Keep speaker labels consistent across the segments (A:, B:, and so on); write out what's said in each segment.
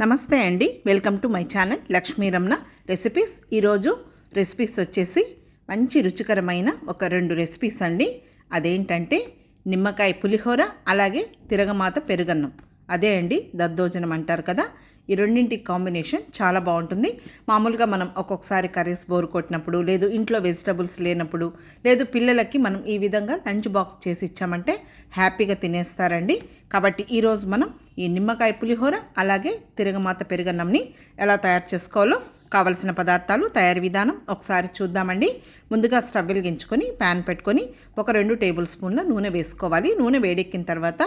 A: నమస్తే అండి, welcome to my channel Lakshmi Ramana recipes. ఈరోజు రెసిపీస్ వచ్చేసి మంచి రుచికరమైన ఒక 2 రెసిపీస్ అండి. అదేంటంటే నిమ్మకాయ పులిహోర, అలాగే తిరగమాత పెరుగన్నం. అదే అండి దద్దోజనం అంటారు కదా. ఈ రెండింటి కాంబినేషన్ చాలా బాగుంటుంది. మామూలుగా మనం ఒక్కొక్కసారి కర్రీస్ బోర్ కొట్టినప్పుడు, లేదు ఇంట్లో వెజిటబుల్స్ లేనప్పుడు, లేదు పిల్లలకి మనం ఈ విధంగా లంచ్ బాక్స్ చేసి ఇచ్చామంటే హ్యాపీగా తినేస్తారండి. కాబట్టి ఈరోజు మనం ఈ నిమ్మకాయ పులిహోర, అలాగే తిరగమాత పెరుగన్నంని ఎలా తయారు చేసుకోవాలో కావలసిన పదార్థాలు, తయారీ విధానం ఒకసారి చూద్దామండి. ముందుగా స్టవ్ వెలిగించుకొని ప్యాన్ పెట్టుకొని ఒక 2 టేబుల్ స్పూన్ల నూనె వేసుకోవాలి. నూనె వేడెక్కిన తర్వాత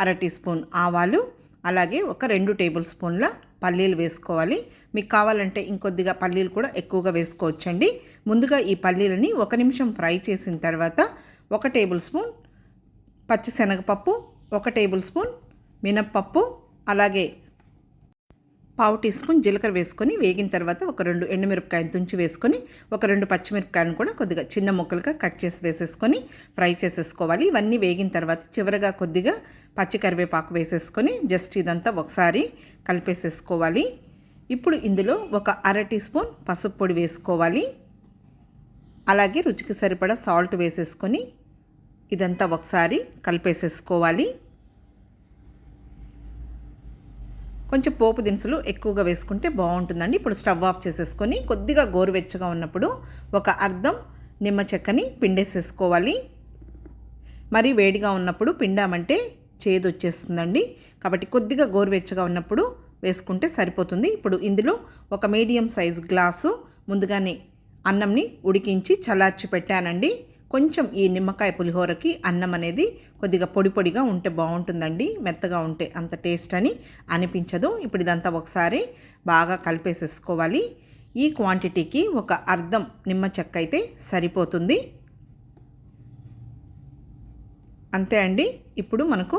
A: 1/2 టీ స్పూన్ ఆవాలు, అలాగే ఒక 2 టేబుల్ స్పూన్ల పల్లీలు వేసుకోవాలి. మీకు కావాలంటే ఇంకొద్దిగా పల్లీలు కూడా ఎక్కువగా వేసుకోవచ్చండి. ముందుగా ఈ పల్లీలని 1 నిమిషం ఫ్రై చేసిన తర్వాత 1 టేబుల్ స్పూన్ పచ్చిశనగపప్పు, 1 టేబుల్ స్పూన్ మినప్పప్పు, అలాగే 1/2 టీ స్పూన్ జీలకర్ర వేసుకొని వేగిన తర్వాత ఒక 2 ఎండుమిరపకాయలు తుంచి వేసుకొని, ఒక 2 పచ్చిమిరపకాయలను కూడా కొద్దిగా చిన్న ముక్కలుగా కట్ చేసి వేసేసుకొని ఫ్రై చేసేసుకోవాలి. ఇవన్నీ వేగిన తర్వాత చివరగా కొద్దిగా పచ్చి కరివేపాకు వేసేసుకొని జస్ట్ ఇదంతా ఒకసారి కలిపేసేసుకోవాలి. ఇప్పుడు ఇందులో ఒక 1/2 టీ స్పూన్ పసుపు పొడి వేసుకోవాలి. అలాగే రుచికి సరిపడా సాల్ట్ వేసేసుకొని ఇదంతా ఒకసారి కలిపేసేసుకోవాలి. కొంచెం పోపు దినుసులు ఎక్కువగా వేసుకుంటే బాగుంటుందండి. ఇప్పుడు స్టవ్ ఆఫ్ చేసేసుకొని కొద్దిగా గోరువెచ్చగా ఉన్నప్పుడు ఒక అర్ధం నిమ్మ చెక్కని పిండేసేసుకోవాలి. మరి వేడిగా ఉన్నప్పుడు పిండామంటే చేదు వచ్చేస్తుందండి. కాబట్టి కొద్దిగా గోరువెచ్చగా ఉన్నప్పుడు వేసుకుంటే సరిపోతుంది. ఇప్పుడు ఇందులో ఒక మీడియం సైజ్ గ్లాసు ముందుగానే అన్నంని ఉడికించి చల్లార్చి పెట్టానండి. కొంచెం ఈ నిమ్మకాయ పులిహోరకి అన్నం అనేది కొద్దిగా పొడి పొడిగా ఉంటే బాగుంటుందండి. మెత్తగా ఉంటే అంత టేస్ట్ అని అనిపించదు. ఇప్పుడు ఇదంతా ఒకసారి బాగా కలిపేసేసుకోవాలి. ఈ క్వాంటిటీకి ఒక అర్ధం నిమ్మ చెక్క అయితే సరిపోతుంది. అంతే అండి. ఇప్పుడు మనకు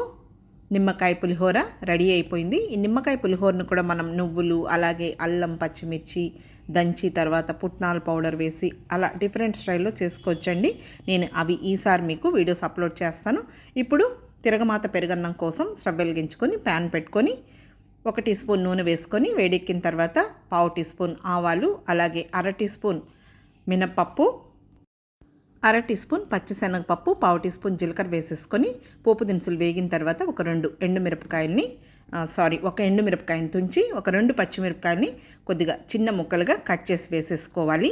A: నిమ్మకాయ పులిహోర రెడీ అయిపోయింది. ఈ నిమ్మకాయ పులిహోరను కూడా మనం నువ్వులు, అలాగే అల్లం, పచ్చిమిర్చి దంచి తర్వాత పుట్నాల పౌడర్ వేసి అలా డిఫరెంట్ స్టైల్లో చేసుకోవచ్చండి. నేను అవి ఈసారి మీకు వీడియోస్ అప్లోడ్ చేస్తాను. ఇప్పుడు తిరగమాత పెరుగన్నం కోసం స్టవ్ వెలిగించుకొని ప్యాన్ పెట్టుకొని 1 టీ స్పూన్ నూనె వేసుకొని వేడెక్కిన తర్వాత 1/2 టీ స్పూన్ ఆవాలు, అలాగే 1/2 టీ స్పూన్ మినప్పప్పు, 1/2 టీ స్పూన్ పచ్చిశనగపప్పు, 1/2 టీ స్పూన్ జీలకర్ర వేసేసుకొని పోపు దినుసులు వేగిన తర్వాత ఒక 2 ఎండుమిరపకాయల్ని ఒక ఎండుమిరపకాయని తుంచి, ఒక 2 పచ్చిమిరపకాయలని కొద్దిగా చిన్న ముక్కలుగా కట్ చేసి వేసేసుకోవాలి.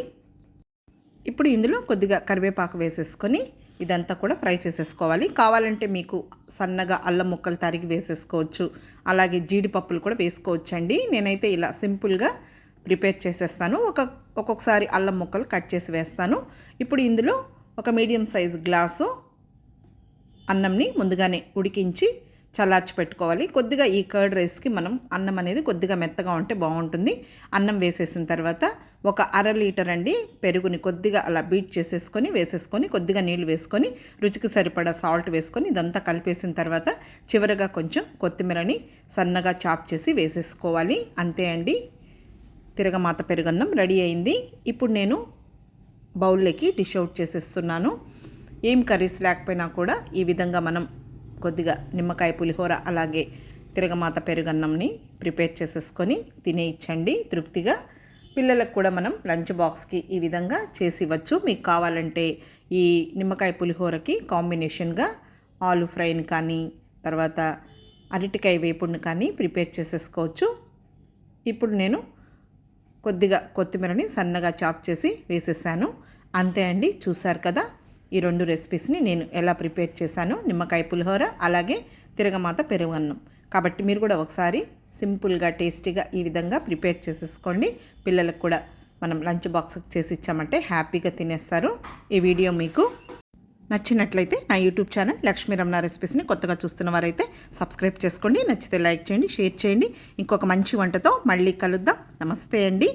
A: ఇప్పుడు ఇందులో కొద్దిగా కరివేపాకు వేసేసుకొని ఇదంతా కూడా ఫ్రై చేసేసుకోవాలి. కావాలంటే మీకు సన్నగా అల్లం ముక్కలు తరిగి వేసేసుకోవచ్చు, అలాగే జీడిపప్పులు కూడా వేసుకోవచ్చండి. నేనైతే ఇలా సింపుల్గా ప్రిపేర్ చేసేస్తాను. ఒక్కొక్కసారి అల్లం ముక్కలు కట్ చేసి వేస్తాను. ఇప్పుడు ఇందులో ఒక మీడియం సైజ్ గ్లాసు అన్నంని ముందుగానే ఉడికించి చల్లార్చి పెట్టుకోవాలి. కొద్దిగా ఈ కర్డ్ రైస్కి మనం అన్నం అనేది కొద్దిగా మెత్తగా ఉంటే బాగుంటుంది. అన్నం వేసేసిన తర్వాత ఒక 1/2 లీటర్ అండి పెరుగుని కొద్దిగా అలా బీట్ చేసేసుకొని వేసేసుకొని కొద్దిగా నీళ్ళు వేసుకొని రుచికి సరిపడా సాల్ట్ వేసుకొని ఇదంతా కలిపేసిన తర్వాత చివరగా కొంచెం కొత్తిమీరని సన్నగా చాప్ చేసి వేసేసుకోవాలి. అంతే అండి, తిరగమాత పెరుగన్నం రెడీ అయింది. ఇప్పుడు నేను బౌల్లోకి డిష్ అవుట్ చేసేస్తున్నాను. ఏం కర్రీస్ లేకపోయినా కూడా ఈ విధంగా మనం కొద్దిగా నిమ్మకాయ పులిహోర, అలాగే తిరగమాత పెరుగన్నంని ప్రిపేర్ చేసేసుకొని తినేయచ్చండి తృప్తిగా. పిల్లలకు కూడా మనం లంచ్ బాక్స్కి ఈ విధంగా చేసి ఇవ్వచ్చు. మీకు కావాలంటే ఈ నిమ్మకాయ పులిహోరకి కాంబినేషన్గా ఆలు ఫ్రైని కానీ, తర్వాత అరటికాయ వేపుడుని కానీ ప్రిపేర్ చేసేసుకోవచ్చు. ఇప్పుడు నేను కొద్దిగా కొత్తిమీరని సన్నగా చాప్ చేసి వేసేసాను. అంతే అండి, చూసారు కదా ఈ 2 రెసిపీస్ని నేను ఎలా ప్రిపేర్ చేశాను, నిమ్మకాయ పులిహోర, అలాగే తిరగమాత పెరుగన్నం. కాబట్టి మీరు కూడా ఒకసారి సింపుల్గా టేస్టీగా ఈ విధంగా ప్రిపేర్ చేసేసుకోండి. పిల్లలకు కూడా మనం లంచ్ బాక్స్కి చేసి ఇచ్చామంటే హ్యాపీగా తినేస్తారు. ఈ వీడియో మీకు నచ్చినట్లయితే నా యూట్యూబ్ ఛానల్ లక్ష్మీ రమణ రెసిపీస్ని కొత్తగా చూస్తున్న వారైతే సబ్స్క్రైబ్ చేసుకోండి. నచ్చితే లైక్ చేయండి, షేర్ చేయండి. ఇంకొక మంచి వంటతో మళ్ళీ కలుద్దాం. నమస్తే అండి.